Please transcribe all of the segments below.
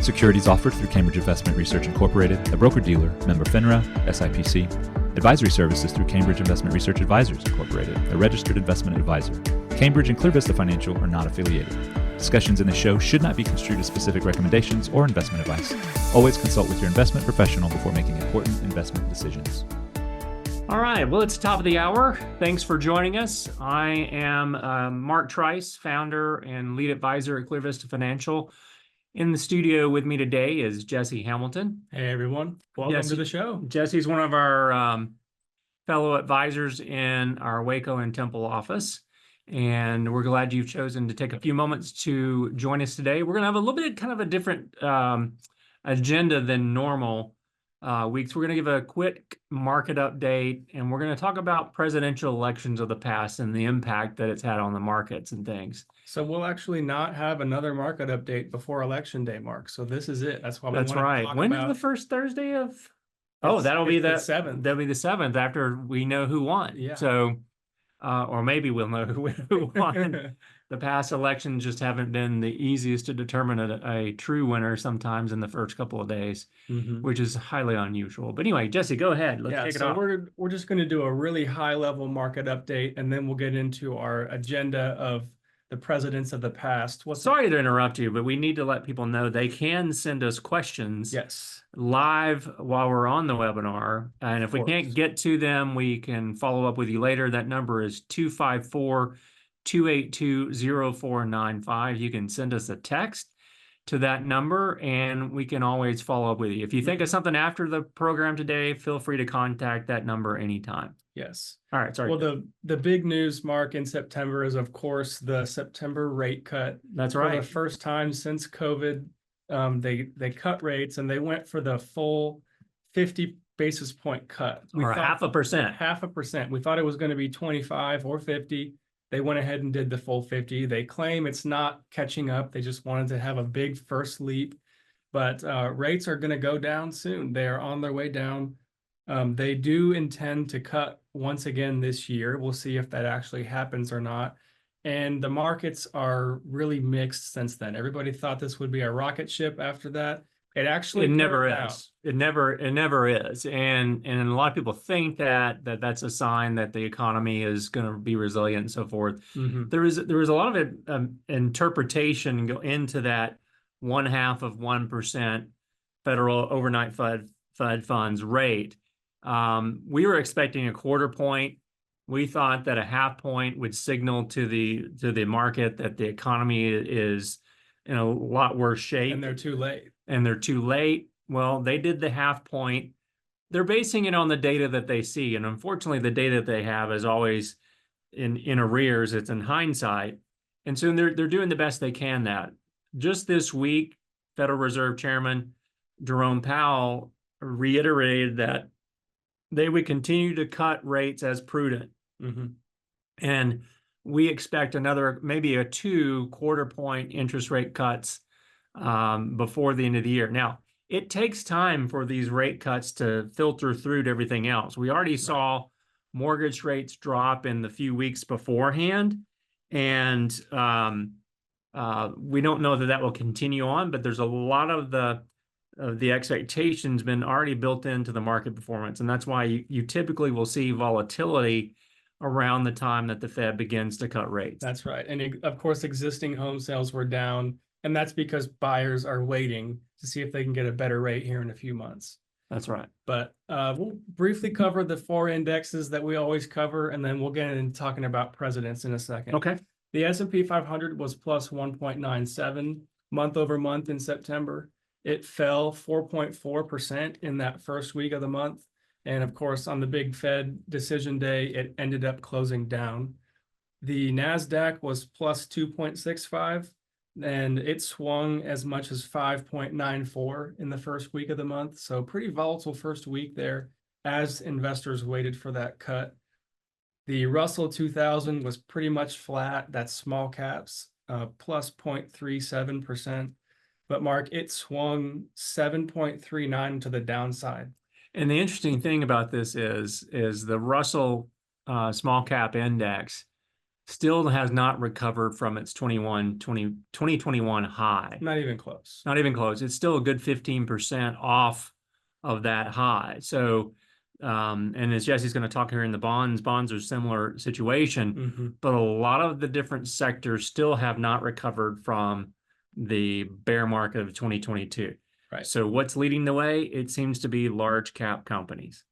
Securities offered through Cambridge Investment Research Incorporated, a broker-dealer, member FINRA, SIPC. Advisory services through Cambridge Investment Research Advisors Incorporated, a registered investment advisor. Cambridge and ClearVista Financial are not affiliated. Discussions in this show should not be construed as specific recommendations or investment advice. Always consult with your investment professional before making important investment decisions. All right, well, it's the top of the hour. Thanks for joining us. I am Mark Trice, founder and lead advisor at ClearVista Financial. In the studio with me today is Jesse Hamilton. Hey, everyone. Welcome to the show. Jesse's one of our fellow advisors in our Waco and Temple office, and we're glad you've chosen to take a few moments to join us today. We're going to have a little bit kind of a different agenda than normal weeks. We're going to give a quick market update, and we're going to talk about presidential elections of the past and the impact that it's had on the markets and things. So we'll actually not have another market update before Election Day, Mark. So this is it. That's why we want to talk When about... is the first Thursday of? Oh, that'll be the 7th. That'll be the 7th after we know who won. Yeah. So, or maybe we'll know who won. The past elections just haven't been the easiest to determine a true winner sometimes in the first couple of days, which is highly unusual. But anyway, Jesse, go ahead. Let's kick it off. We're just going to do a really high-level market update, and then we'll get into our agenda of the presidents of the past. Sorry to interrupt you, but we need to let people know they can send us questions live while we're on the webinar. And if we can't get to them, we can follow up with you later. That number is 254-282-0495. You can send us a text to that number, and we can always follow up with you. If you think of something after the program today, feel free to contact that number anytime. Yes. All right. Sorry. Well, the big news, Mark, in September is, of course, the September rate cut. That's right. For the first time since COVID, they cut rates, and they went for the full 50 basis point cut. Or 0.5%. 0.5%. We thought it was going to be 25 or 50. They went ahead and did the full 50. They claim it's not catching up. They just wanted to have a big first leap. But rates are going to go down soon. They are on their way down. They do intend to cut once again this year. We'll see if that actually happens or not. And the markets are really mixed since then. Everybody thought this would be a rocket ship after that. It never is. It never is. And a lot of people think that's a sign that the economy is going to be resilient and so forth. There is a lot of interpretation go into that 0.5% federal overnight Fed funds rate. We were expecting a 1/4 point. We thought that a 1/2 point would signal to the market that the economy is in a lot worse shape. And they're too late. Well, they did the 1/2 point. They're basing it on the data that they see. And unfortunately, the data that they have is always in arrears. It's in hindsight. And so they're doing the best they can that. Just this week, Federal Reserve Chairman Jerome Powell reiterated that they would continue to cut rates as prudent. And we expect maybe a 2 1/4 point interest rate cuts before the end of the year. Now, it takes time for these rate cuts to filter through to everything else. We already saw mortgage rates drop in the few weeks beforehand, and we don't know that will continue on, but there's a lot of the expectations been already built into the market performance. And that's why you typically will see volatility around the time that the Fed begins to cut rates. That's right. And of course, existing home sales were down, and that's because buyers are waiting to see if they can get a better rate here in a few months. That's right. But we'll briefly cover the 4 indexes that we always cover, and then we'll get into talking about presidents in a second. Okay. The S&P 500 was plus 1.97 month over month in September. It fell 4.4% in that first week of the month. And of course, on the big Fed decision day, it ended up closing down. The NASDAQ was plus 2.65, and it swung as much as 5.94 in the first week of the month. So pretty volatile first week there as investors waited for that cut. The Russell 2000 was pretty much flat. That's small caps, plus 0.37%. But Mark, it swung 7.39 to the downside. And the interesting thing about this is the Russell small cap index still has not recovered from its 2021 high. Not even close. Not even close. It's still a good 15% off of that high. So, and as Jesse's going to talk here in the bonds are a similar situation, but a lot of the different sectors still have not recovered from the bear market of 2022. Right. So what's leading the way? It seems to be large cap companies.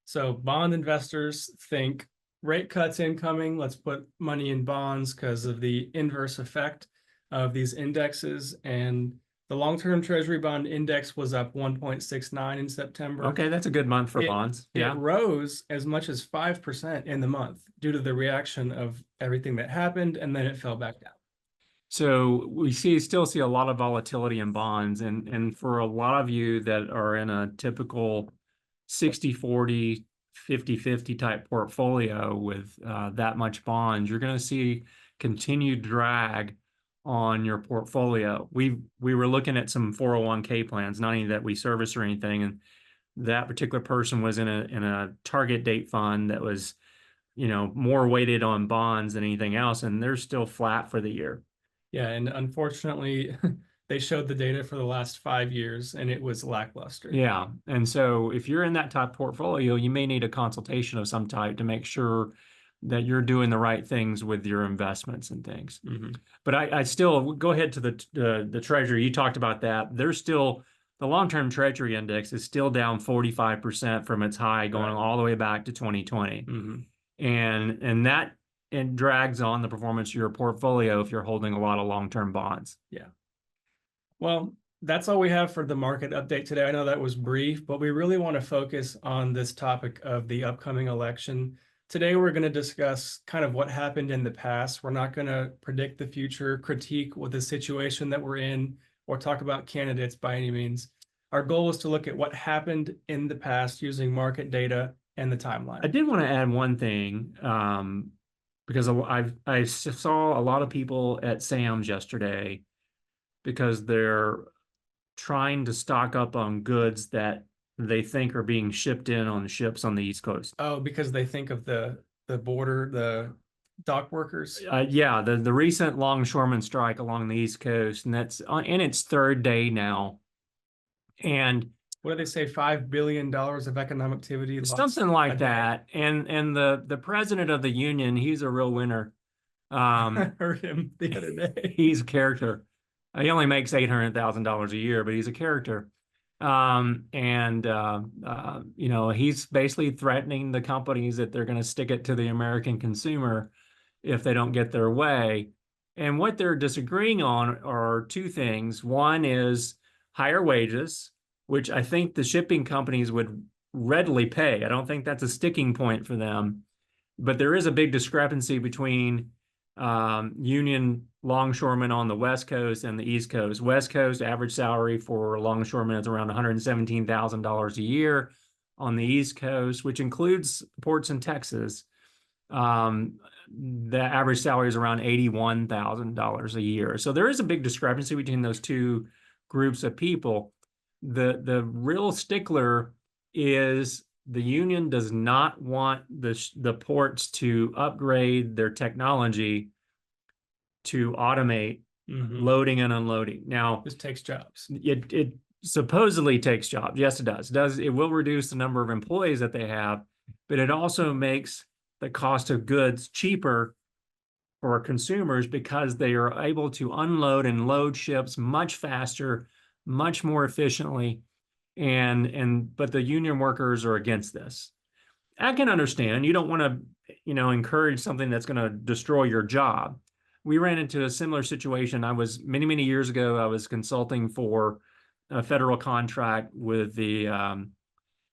So bond investors think rate cuts incoming. Let's put money in bonds because of the inverse effect of these indexes. And the long-term treasury bond index was up 1.69 in September. Okay, that's a good month for bonds. It rose as much as 5% in the month due to the reaction of everything that happened, and then it fell back down. So we still see a lot of volatility in bonds, and for a lot of you that are in a typical 60-40, 50-50 type portfolio with that much bonds, you're going to see continued drag on your portfolio. We were looking at some 401k plans, not any that we service or anything, and that particular person was in a target date fund that was, more weighted on bonds than anything else, and they're still flat for the year. Yeah, and unfortunately, they showed the data for the last 5 years, and it was lackluster. Yeah, and so if you're in that type portfolio, you may need a consultation of some type to make sure that you're doing the right things with your investments and things. But I still go ahead to the Treasury. You talked about that. There's still the long-term Treasury index is still down 45% from its high, going all the way back to 2020, and that drags on the performance of your portfolio if you're holding a lot of long-term bonds. Yeah. Well, that's all we have for the market update today. I know that was brief, but we really want to focus on this topic of the upcoming election. Today, we're going to discuss kind of what happened in the past. We're not going to predict the future, critique with the situation that we're in, or talk about candidates by any means. Our goal is to look at what happened in the past using market data and the timeline. I did want to add one thing, because I saw a lot of people at Sam's yesterday because they're trying to stock up on goods that they think are being shipped in on ships on the East Coast. Oh, because they think of the border, the dock workers. Yeah, the recent longshoreman strike along the East Coast, and that's in its third day now. And what do they say? $5 billion of economic activity. Something like that. And the president of the union, he's a real winner. I heard him the other day. He's a character. He only makes $800,000 a year, but he's a character. He's basically threatening the companies that they're going to stick it to the American consumer if they don't get their way. And what they're disagreeing on are two things. One is higher wages, which I think the shipping companies would readily pay. I don't think that's a sticking point for them. But there is a big discrepancy between union longshoremen on the West Coast and the East Coast. West Coast average salary for longshoremen is around $117,000 a year. On the East Coast, which includes ports in Texas, the average salary is around $81,000 a year. So there is a big discrepancy between those two groups of people. The real stickler is the union does not want the ports to upgrade their technology to automate loading and unloading. Now, this takes jobs. It supposedly takes jobs. Yes, it does. It will reduce the number of employees that they have, but it also makes the cost of goods cheaper for consumers because they are able to unload and load ships much faster, much more efficiently. But the union workers are against this. I can understand. You don't want to, encourage something that's going to destroy your job. We ran into a similar situation. I was many years ago. I was consulting for a federal contract with the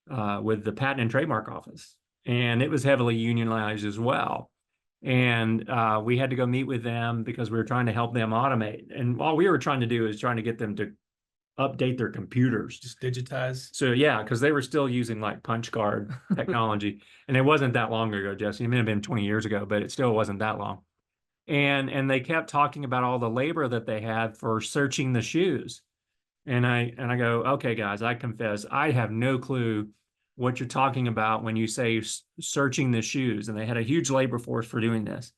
Patent and Trademark Office, and it was heavily unionized as well. And we had to go meet with them because we were trying to help them automate. And all we were trying to do is trying to get them to update their computers, just digitize. So yeah, because they were still using like punch card technology, and it wasn't that long ago, Jesse. It may have been 20 years ago, but it still wasn't that long. And they kept talking about all the labor that they had for searching the shoes, and I go, okay, guys, I confess, I have no clue what you're talking about when you say searching the shoes. And they had a huge labor force for doing this.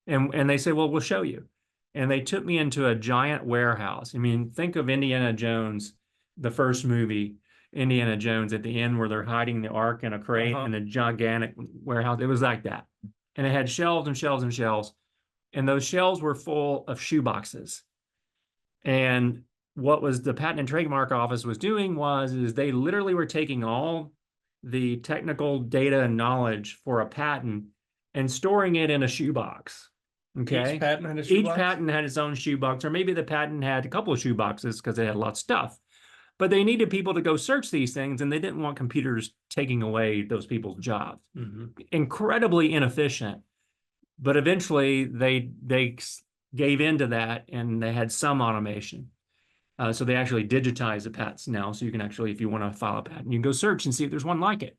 And they say, well, we'll show you. And they took me into a giant warehouse. I mean, think of Indiana Jones, the first movie, Indiana Jones, at the end where they're hiding the Ark in a crate in a gigantic warehouse. It was like that. And it had shelves and shelves and shelves. And those shelves were full of shoe boxes. And what was the Patent and Trademark Office was doing is they literally were taking all the technical data and knowledge for a patent and storing it in a shoebox. Okay. Each patent had a Each shoebox? patent had its own shoebox, or maybe the patent had a couple of shoeboxes because they had a lot of stuff. But they needed people to go search these things, and they didn't want computers taking away those people's jobs. Incredibly inefficient. But eventually they gave into that, and they had some automation. So they actually digitize the patents now. So you can actually, if you want to file a patent, you can go search and see if there's one like it.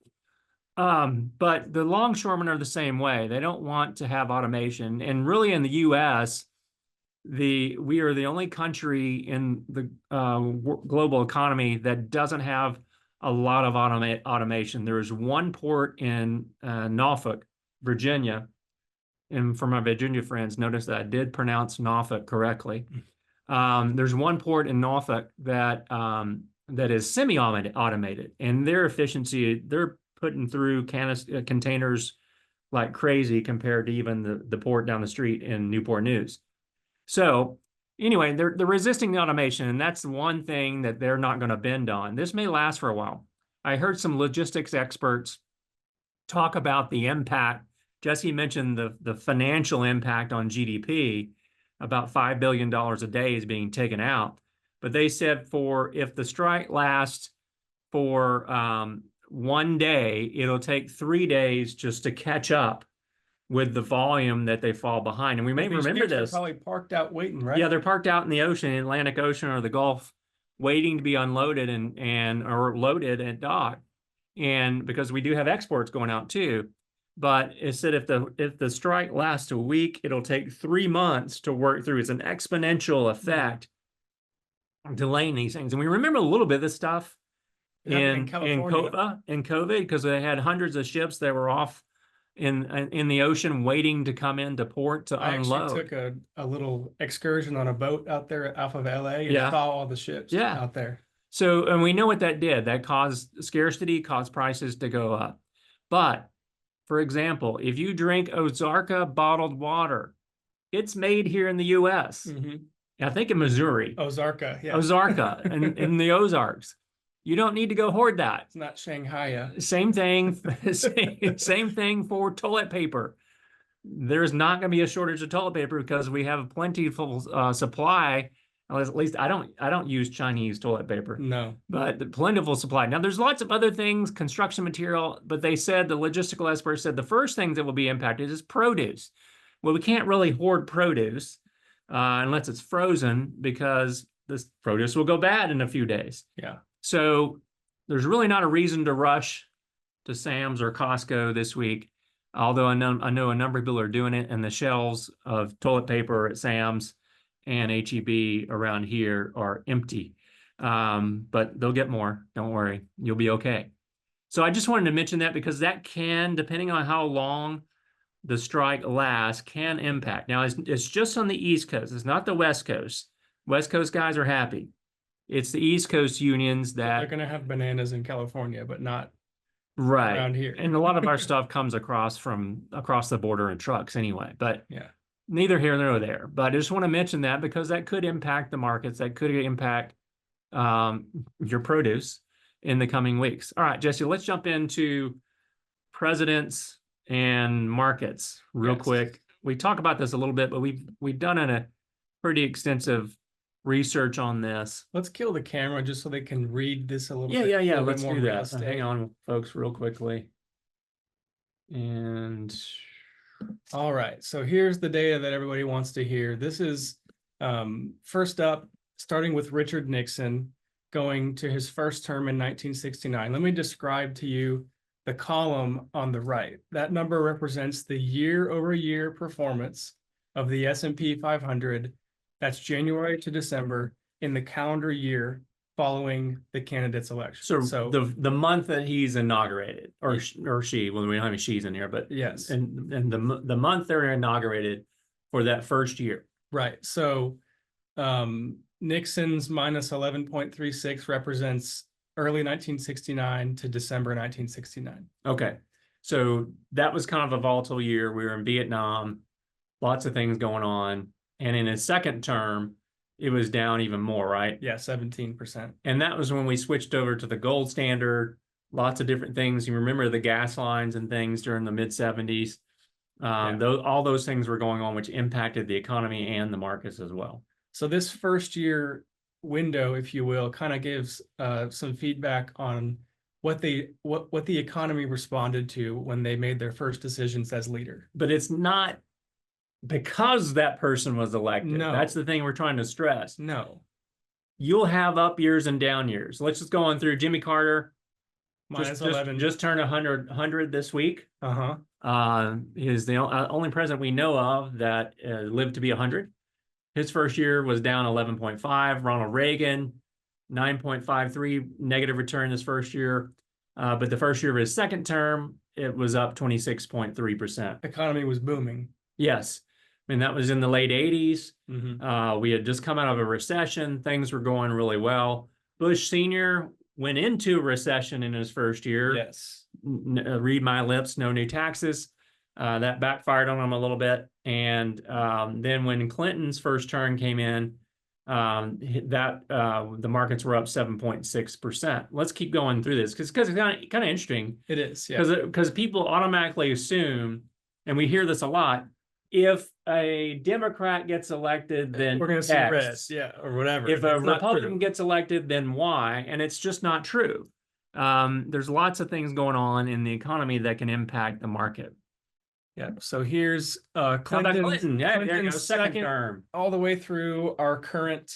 But the longshoremen are the same way. They don't want to have automation. And really in the US, we are the only country in the global economy that doesn't have a lot of automation. There is one port in Norfolk, Virginia. And for my Virginia friends, notice that I did pronounce Norfolk correctly. There's one port in Norfolk that is semi-automated, and their efficiency, they're putting through containers like crazy compared to even the port down the street in Newport News. So anyway, they're resisting the automation, and that's one thing that they're not going to bend on. This may last for a while. I heard some logistics experts talk about the impact. Jesse mentioned the financial impact on GDP, about $5 billion a day is being taken out. But they said if the strike lasts for 1 day, it'll take 3 days just to catch up with the volume that they fall behind. And we may remember this. They're probably parked out waiting, right? Yeah, they're parked out in the ocean, Atlantic Ocean or the Gulf, waiting to be unloaded or loaded at dock. And because we do have exports going out too. But it said if the strike lasts a week, it'll take 3 months to work through. It's an exponential effect delaying these things. And we remember a little bit of this stuff in COVID, because they had hundreds of ships that were off in the ocean waiting to come into port to unload. I actually took a little excursion on a boat out there off of LA and saw all the ships out there. So, and we know what that did. That caused scarcity, caused prices to go up. But for example, if you drink Ozarka bottled water, it's made here in the U.S. I think in Missouri. Ozarka, yeah. Ozarka in the Ozarks. You don't need to go hoard that. It's not Shanghai. Same thing. Same thing for toilet paper. There's not going to be a shortage of toilet paper because we have a plentiful supply. At least I don't use Chinese toilet paper. No. But the plentiful supply. Now there's lots of other things, construction material, but they said, the logistical experts said the first things that will be impacted is produce. Well, we can't really hoard produce unless it's frozen, because this produce will go bad in a few days. Yeah. So there's really not a reason to rush to Sam's or Costco this week. Although I know a number of people are doing it, and the shelves of toilet paper at Sam's and HEB around here are empty. But they'll get more. Don't worry. You'll be okay. So I just wanted to mention that because that can, depending on how long the strike lasts, can impact. Now, it's just on the East Coast. It's not the West Coast. West Coast guys are happy. It's the East Coast unions that... They're going to have bananas in California, but not right around here. And a lot of our stuff comes across the border in trucks anyway. But yeah. Neither here nor there, but I just want to mention that because that could impact the markets. That could impact your produce in the coming weeks. All right, Jesse, let's jump into presidents and markets real quick. We talk about this a little bit, but we've done a pretty extensive research on this. Let's kill the camera just so they can read this a little bit. Yeah. Let's do that. So hang on, folks, real quickly. And all right, so here's the data that everybody wants to hear. This is first up, starting with Richard Nixon, going to his first term in 1969. Let me describe to you the column on the right. That number represents the year-over-year performance of the S&P 500. That's January to December in the calendar year following the candidate's election. So the month that he's inaugurated, or she, well, we don't have any she's in here, but yes, and the month they're inaugurated, for that first year. Right. So Nixon's minus 11.36 represents early 1969 to December 1969. Okay. So that was kind of a volatile year. We were in Vietnam, lots of things going on. And in his second term, it was down even more, right? Yeah, 17%. And that was when we switched over to the gold standard, lots of different things. You remember the gas lines and things during the mid 70s. All those things were going on, which impacted the economy and the markets as well. So this first year window, if you will, kind of gives some feedback on what the economy responded to when they made their first decisions as leader. But it's not because that person was elected. No. That's the thing we're trying to stress. No. You'll have up years and down years. Let's just go on through Jimmy Carter. Minus 11. Just turned 100 this week. Uh-huh. He's the only president we know of that lived to be 100. His first year was down 11.5. Ronald Reagan, 9.53 negative return this first year. But the first year of his second term, it was up 26.3%. Economy was booming. Yes. I mean, that was in the late 80s. Mm-hmm. We had just come out of a recession. Things were going really well. Bush Sr. went into a recession in his first year. Yes. Read my lips, no new taxes. That backfired on him a little bit. And then when Clinton's first term came in, the markets were up 7.6%. Let's keep going through this because it's kind of interesting. It is, yeah. Because people automatically assume, and we hear this a lot, if a Democrat gets elected, then we're going to see X. red, yeah, or whatever. If a It's not Republican true. gets elected, then Y, and it's just not true. There's lots of things going on in the economy that can impact the market. Yeah. So here's How about Clinton? Yeah, there you go, Clinton's second term. all the way through our current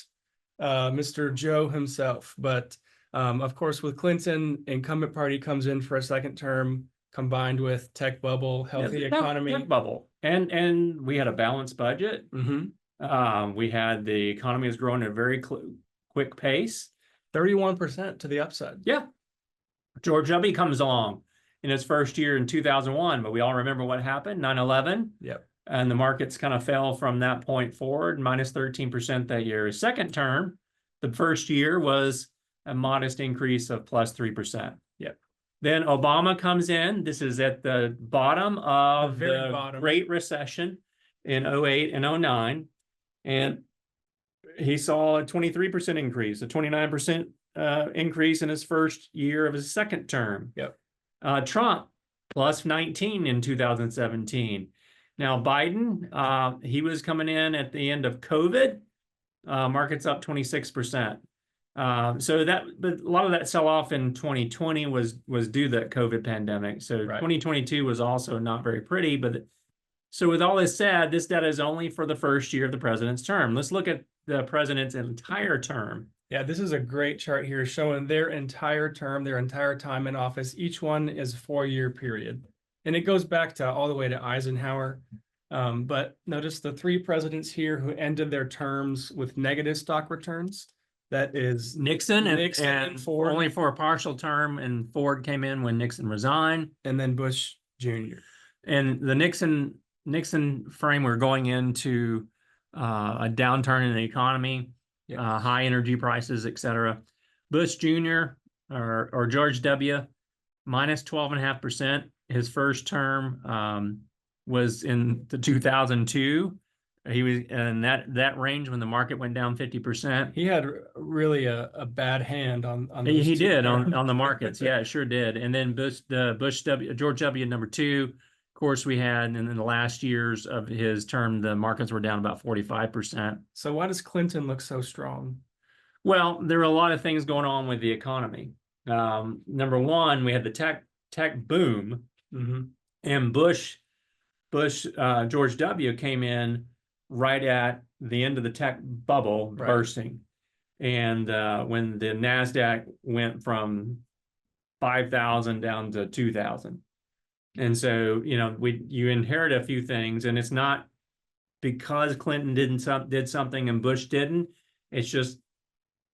Mr. Joe himself. But of course, with Clinton, incumbent party comes in for a second term, combined with tech bubble, healthy economy. Tech bubble. And we had a balanced budget. Mm-hmm. We had the economy was growing at a very quick pace. 31% to the upside. Yeah. George W. comes along in his first year in 2001, but we all remember what happened, 9/11. Yep. And the markets kind of fell from that point forward, minus 13% that year. His second term, the first year was a modest increase of plus 3%. Yep. Then Obama comes in. This is at the bottom of the Great Recession in 08 and 09. And he saw a 23% increase, a 29% increase in his first year of his second term. Yep. Trump, plus 19 in 2017. Now, Biden, he was coming in at the end of COVID, markets up 26%. But a lot of that sell-off in 2020 was due to that COVID pandemic. So Right. 2022 was also not very pretty. But so with all this said, this data is only for the first year of the president's term. Let's look at the president's entire term. Yeah, this is a great chart here showing their entire term, their entire time in office. Each one is a 4-year period. And it goes back to all the way to Eisenhower. But notice the 3 presidents here who ended their terms with negative stock returns. That is Nixon and Ford. Only for a partial term, and Ford came in when Nixon resigned. And then Bush Jr. And the Nixon frame, we're going into a downturn in the economy. Yeah. High energy prices, et cetera. Bush Jr. or George W. minus 12.5%. His first term was in the 2002. He was in that range when the market went down 50%. He had really a bad hand on He did on the markets. Yeah, it sure did. And then George W. number 2. Of course, we had in the last years of his term, the markets were down about 45%. So why does Clinton look so strong? Well, there were a lot of things going on with the economy. Number one, we had the tech boom, and George W. came in right at the end of the tech bubble bursting, and when the NASDAQ went from 5,000 down to 2,000. And so, you inherit a few things, and it's not because Clinton did something and Bush didn't. It's just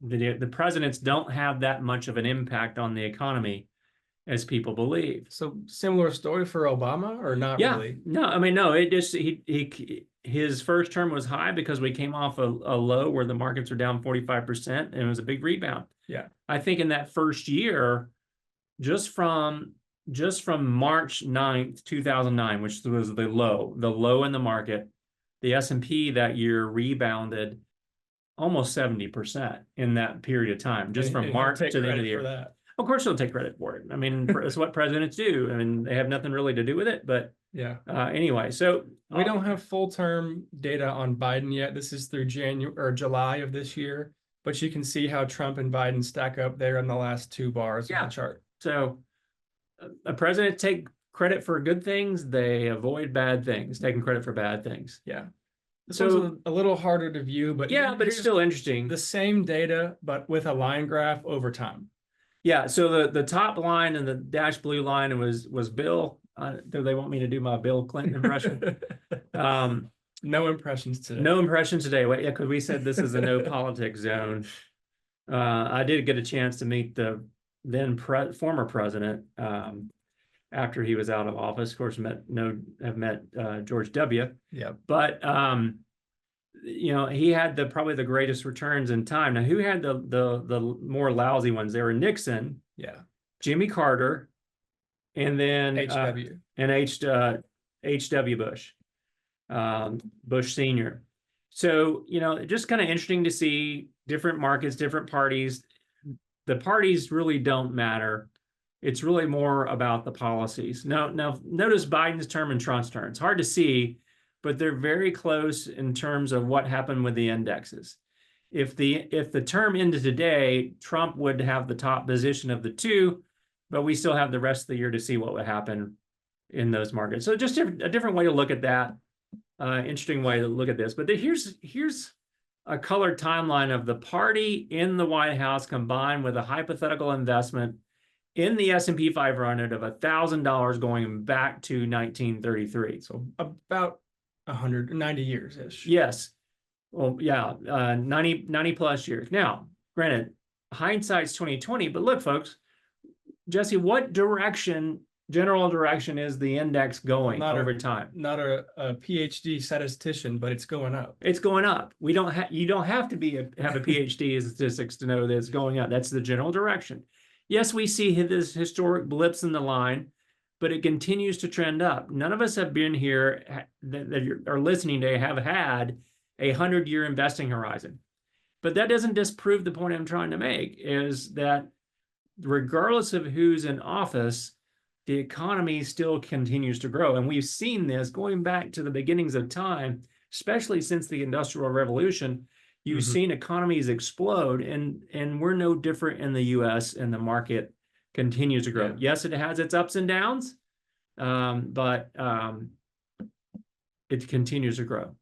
the presidents don't have that much of an impact on the economy. as people believe. So similar story for Obama, or not Yeah, really? no, I mean, no, it just, his first term was high because we came off a low where the markets were down 45% and it was a big rebound. Yeah. I think in that first year, just from March 9th, 2009, which was the low in the market, the S&P that year rebounded almost 70% in that period of time, just from And March take to the end of credit the for year. that. Of course, they'll take credit for it. I mean, it's what presidents do. I mean, they have nothing really to do with it. But Yeah. anyway, so We don't have full-term data on Biden yet. This is through January or July of this year, but you can see how Trump and Biden stack up there in the last two bars of the chart. So a president take credit for good things, they avoid bad things, taking credit for bad things. Yeah. This So one's a little harder to view, but yeah, but it's here's still interesting. the same data, but with a line graph over time. Yeah, so the top line and the dashed blue line was Bill. Do they want me to do my Bill Clinton impression? No impressions today. No impressions today. Wait, yeah, because we said this is a no politics zone. I did get a chance to meet the then former president after he was out of office. Of course, have met George W. Yeah, but you know, he had probably the greatest returns in time. Now, who had the more lousy ones? They were Nixon, yeah, Jimmy Carter, and then HW and H.W. Bush, Bush Senior. So, you know, just kind of interesting to see different markets, different parties. The parties really don't matter. It's really more about the policies. Now notice Biden's term and Trump's term. It's hard to see, but they're very close in terms of what happened with the indexes. If the term ended today, Trump would have the top position of the two, but we still have the rest of the year to see what would happen in those markets. So just a different way to look at that. Interesting way to look at this. But here's a colored timeline of the party in the White House combined with a hypothetical investment in the S&P 500 of $1,000 going back to 1933. So about 190 years-ish. Yes. Well, yeah, 90 plus years. Now, granted, hindsight's 2020, but look, folks, Jesse, what general direction is the index going over time? Not a PhD statistician, but it's going up. It's going up. You don't have to have a PhD in statistics to know that it's going up. That's the general direction. Yes, we see this historic blips in the line, but it continues to trend up. None of us have been here that are listening today have had a 100-year investing horizon. But that doesn't disprove the point I'm trying to make, is that regardless of who's in office, the economy still continues to grow. And we've seen this going back to the beginnings of time, especially since the Industrial Revolution. You've seen economies explode, and we're no different in the US, and the market continues to grow. Yeah. Yes, it has its ups and downs, but it continues to grow.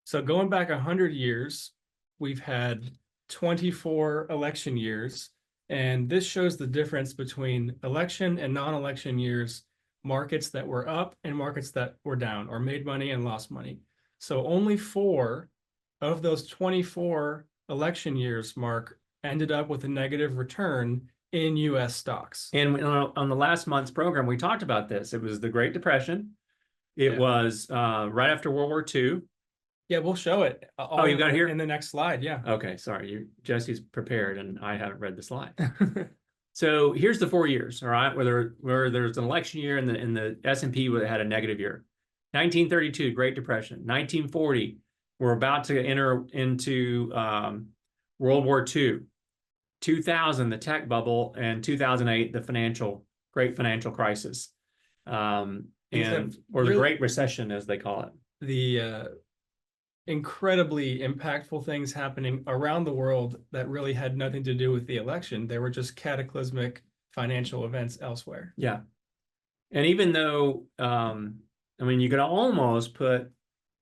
So going back 100 years, we've had 24 election years, and this shows the difference between election and non-election years, markets that were up and markets that were down or made money and lost money. So only 4 of those 24 election years, Mark, ended up with a negative return in U.S. stocks. And on the last month's program, we talked about this. It was the Great Depression. It was right after World War II. Yeah, we'll show it. Oh, you got it here? In the next slide, yeah. Okay, sorry. Jesse's prepared, and I haven't read the slide. So here's the 4 years, all right, where there's an election year and the S&P had a negative year. 1932, Great Depression. 1940, we're about to enter into World War II. 2000, the tech bubble, and 2008, the great financial crisis, or the Great Recession, as they call it. The incredibly impactful things happening around the world that really had nothing to do with the election. They were just cataclysmic financial events elsewhere. Yeah. And even though, I mean, you could almost put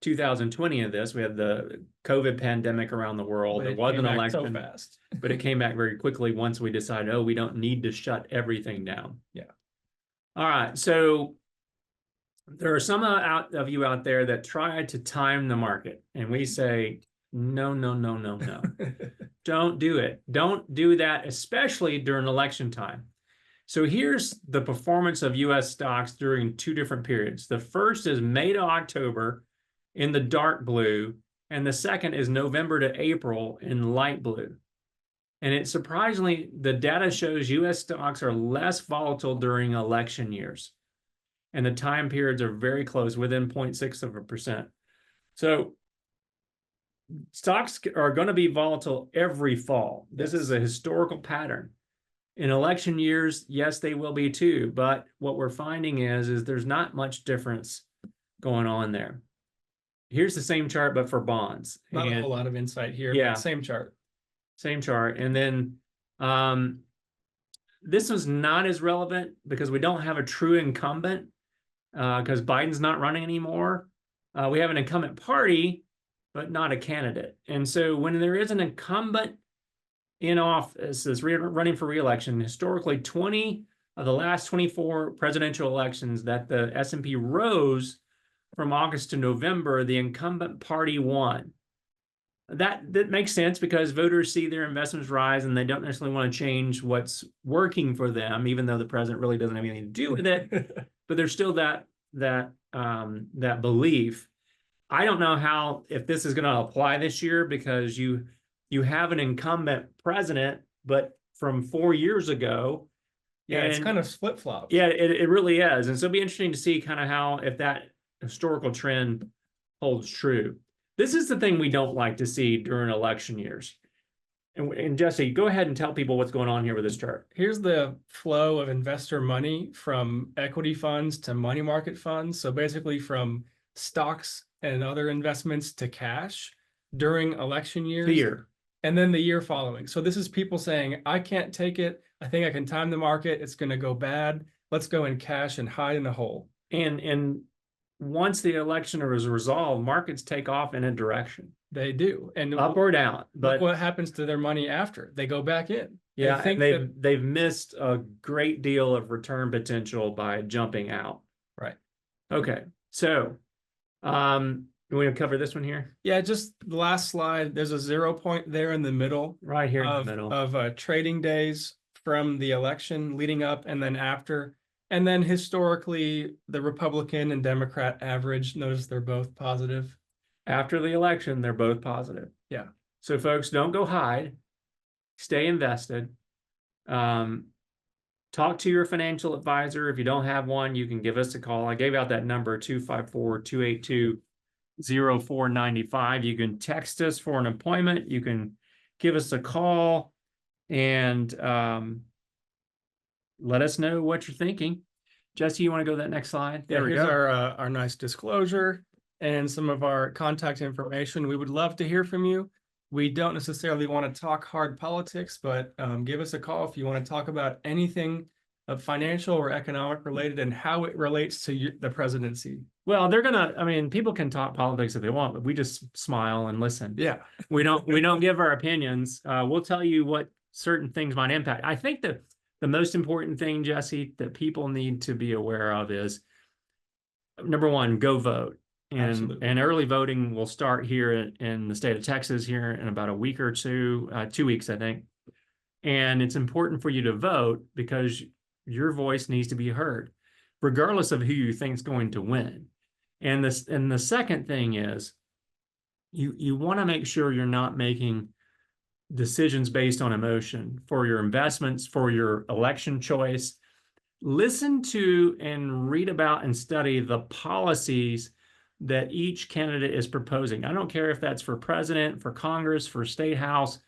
2020 in this. We had the COVID pandemic around the world. There was an election, so fast. but it came back very quickly once we decided, oh, we don't need to shut everything down. Yeah. All right. So there are some of you out there that try to time the market, and we say, no. Don't do it. Don't do that, especially during election time. So here's the performance of US stocks during two different periods. The first is May to October in the dark blue, and the second is November to April in light blue. And it surprisingly, the data shows US stocks are less volatile during election years. And the time periods are very close, within 0.6%. So stocks are going to be volatile every fall. This is a historical pattern. In election years, yes, they will be too. But what we're finding is there's not much difference going on there. Here's the same chart, but for bonds. Not a whole lot of insight here. Yeah. But same chart. Same chart. And then this was not as relevant because we don't have a true incumbent because Biden's not running anymore. We have an incumbent party, but not a candidate. And so when there is an incumbent in office is running for re-election, historically 20 of the last 24 presidential elections that the S&P rose from August to November, the incumbent party won. That makes sense because voters see their investments rise and they don't necessarily want to change what's working for them, even though the president really doesn't have anything to do with it. But there's still that belief. I don't know if this is going to apply this year because you have an incumbent president, but from 4 years ago. Yeah, it's kind of flip-flop. Yeah, it really is. And so it'll be interesting to see kind of if that historical trend holds true. This is the thing we don't like to see during election years. And Jesse, go ahead and tell people what's going on here with this chart. Here's the flow of investor money from equity funds to money market funds. So basically from stocks and other investments to cash during election years. The year. And then the year following. So this is people saying, I can't take it. I think I can time the market. It's going to go bad. Let's go in cash and hide in a hole. And once the election is resolved, markets take off in a direction. They do. And up or down. But look what happens to their money after. They go back in. Yeah, they've missed a great deal of return potential by jumping out. Right. Okay. So you want to cover this one here? Yeah, just the last slide. There's a 0 point there in the middle. Right here in the middle. Of trading days from the election leading up and then after. And then historically, the Republican and Democrat average, notice they're both positive. After the election, they're both positive. Yeah. So folks, don't go hide. Stay invested. Talk to your financial advisor. If you don't have one, you can give us a call. I gave out that number, 254-282-0495. You can text us for an appointment. You can give us a call and let us know what you're thinking. Jesse, you want to go to that next slide? Yeah, here's our nice disclosure and some of our contact information. We would love to hear from you. We don't necessarily want to talk hard politics, but give us a call if you want to talk about anything of financial or economic related and how it relates to the presidency. Well, people can talk politics if they want, but we just smile and listen. Yeah. We don't give our opinions. We'll tell you what certain things might impact. I think that the most important thing, Jesse, that people need to be aware of is, number one, go vote. And early voting will start here in the state of Texas here in about a week or two, 2 weeks, I think. And it's important for you to vote because your voice needs to be heard, regardless of who you think is going to win. And the second thing is you want to make sure you're not making decisions based on emotion for your investments, for your election choice. Listen to and read about and study the policies that each candidate is proposing. I don't care if that's for president, for Congress, for state house.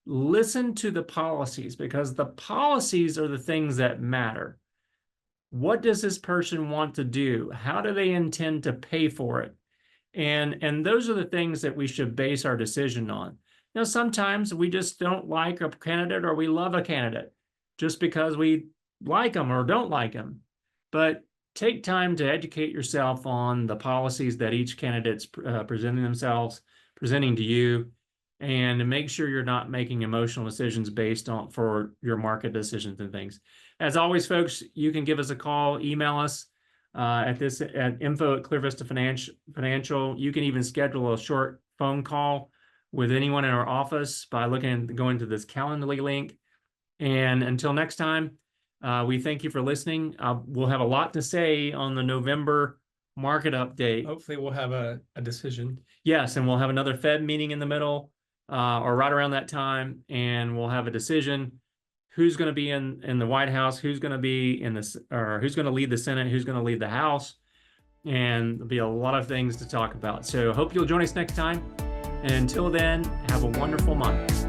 Listen to the policies because the policies are the things that matter. What does this person want to do? How do they intend to pay for it? And those are the things that we should base our decision on. Now, sometimes we just don't like a candidate or we love a candidate just because we like them or don't like them. But take time to educate yourself on the policies that each candidate's presenting to you, and make sure you're not making emotional decisions based on for your market decisions and things. As always, folks, you can give us a call, email us at info@ClearVista Financial. You can even schedule a short phone call with anyone in our office by going to this Calendly link. And until next time, We thank you for listening. We'll have a lot to say on the November market update. Hopefully we'll have a decision. Yes, and we'll have another Fed meeting in the middle, or right around that time, and we'll have a decision. Who's going to be in the White House? Who's going to be in this, or who's going to lead the Senate? Who's going to lead the House? And there'll be a lot of things to talk about. So hope you'll join us next time. And until then, have a wonderful month.